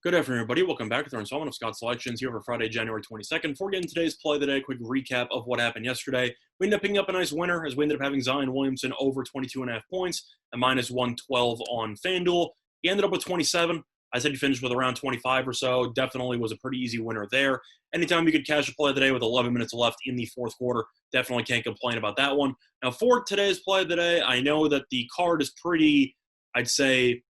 Good afternoon, everybody. Welcome back to our installment of Scott's Selections here for Friday, January 22nd. Before getting today's play of the day, quick recap of what happened yesterday. We ended up picking up a nice winner as we ended up having Zion Williamson over 22.5 points and minus 112 on FanDuel. He ended up with 27. I said he finished with around 25 or so. Definitely was a pretty easy winner there. Anytime you could cash a play of the day with 11 minutes left in the fourth quarter, definitely can't complain about that one. Now, for today's play of the day, I know that the card is pretty, I'd say,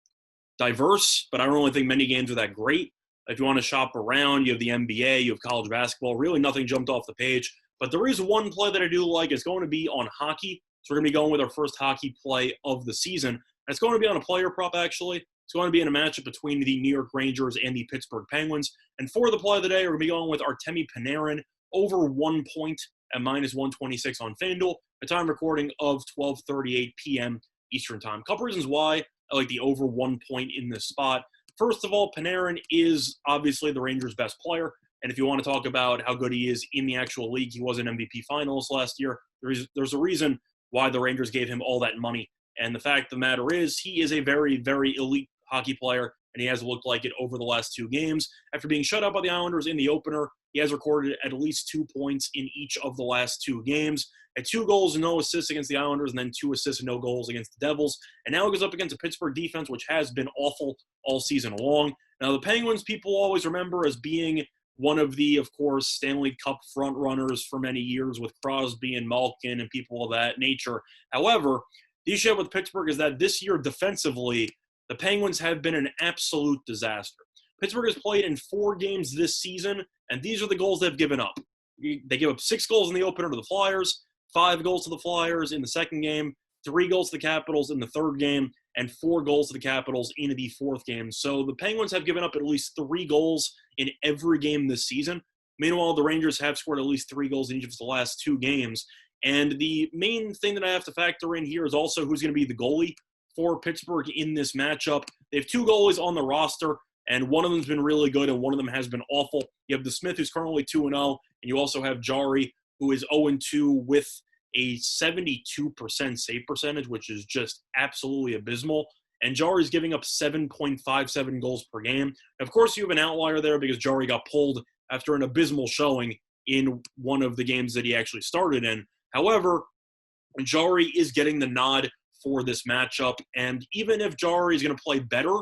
diverse, but I don't really think many games are that great. If you want to shop around, you have the NBA, you have college basketball. Really nothing jumped off the page. But there is one play that I do like. It's going to be on hockey. So we're going to be going with our first hockey play of the season. And it's going to be on a player prop, actually. It's going to be in a matchup between the New York Rangers and the Pittsburgh Penguins. And for the play of the day, we're going to be going with Artemi Panarin over 1 point at minus 126 on FanDuel. A time recording of 12:38 p.m. Eastern Time. A couple reasons why I like the over 1 point in this spot. First of all, Panarin is obviously the Rangers' best player. And if you want to talk about how good he is in the actual league, he was an MVP finalist last year. There's a reason why the Rangers gave him all that money. And the fact of the matter is he is a very, very elite hockey player, and he has looked like it over the last two games. After being shut out by the Islanders in the opener, he has recorded at least 2 points in each of the last two games. Had 2 goals and no assists against the Islanders, and then 2 assists and no goals against the Devils. And now it goes up against a Pittsburgh defense, which has been awful all season long. Now, the Penguins, people always remember as being one of the, of course, Stanley Cup front-runners for many years with Crosby and Malkin and people of that nature. However, the issue with Pittsburgh is that this year defensively, the Penguins have been an absolute disaster. Pittsburgh has played in 4 games this season, and these are the goals they've given up. They gave up 6 goals in the opener to the Flyers, 5 goals to the Flyers in the second game, 3 goals to the Capitals in the third game, and 4 goals to the Capitals in the fourth game. So the Penguins have given up at least 3 goals in every game this season. Meanwhile, the Rangers have scored at least 3 goals in each of the last 2 games. And the main thing that I have to factor in here is also who's going to be the goalie for Pittsburgh in this matchup. They have 2 goalies on the roster, and one of them's been really good and one of them has been awful. You have the Smith, who's currently 2-0, and you also have Jari, who is 0-2 with a 72% save percentage, which is just absolutely abysmal. And Jari's giving up 7.57 goals per game. Of course, you have an outlier there because Jari got pulled after an abysmal showing in one of the games that he actually started in. However, Jari is getting the nod for this matchup. And even if Jari is going to play better,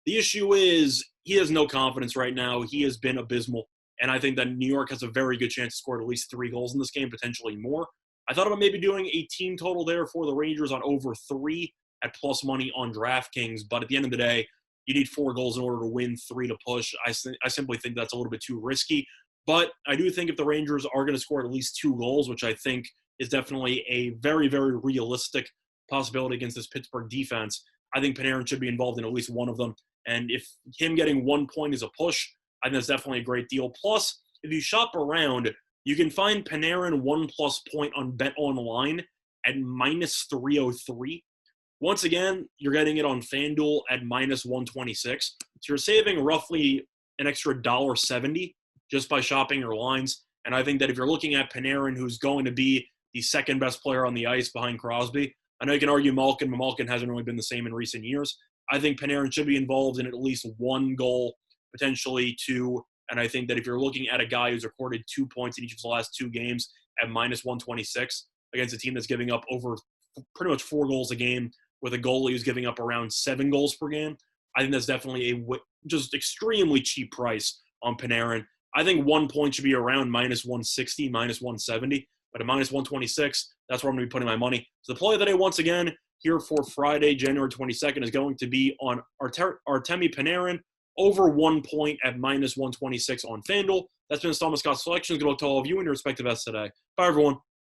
the issue is he has no confidence right now. He has been abysmal. And I think that New York has a very good chance to score at least 3 goals in this game, potentially more. I thought about maybe doing a team total there for the Rangers on over 3 at plus money on DraftKings. But at the end of the day, you need 4 goals in order to win, 3 to push. I simply think that's a little bit too risky. But I do think if the Rangers are going to score at least 2 goals, which I think is definitely a very, very realistic possibility against this Pittsburgh defense, I think Panarin should be involved in at least one of them. And if him getting 1 point is a push, I think that's definitely a great deal. Plus, if you shop around, you can find Panarin 1+ point on Bet Online at minus 303. Once again, you're getting it on FanDuel at minus 126. So you're saving roughly an extra $1.70 just by shopping your lines. And I think that if you're looking at Panarin, who's going to be the second best player on the ice behind Crosby, I know you can argue Malkin, but Malkin hasn't really been the same in recent years. I think Panarin should be involved in at least 1 goal, potentially 2. And I think that if you're looking at a guy who's recorded 2 points in each of the last 2 games at minus 126 against a team that's giving up over pretty much 4 goals a game with a goalie who's giving up around 7 goals per game, I think that's definitely a just extremely cheap price on Panarin. I think 1 point should be around minus 160, minus 170. But at minus 126, that's where I'm going to be putting my money. So the play of the day, once again, here for Friday, January 22nd, is going to be on Artemi Panarin over 1 point at minus 126 on FanDuel. That's been Thomas Scott's Selections. Good luck to all of you and your respective bets today. Bye, everyone.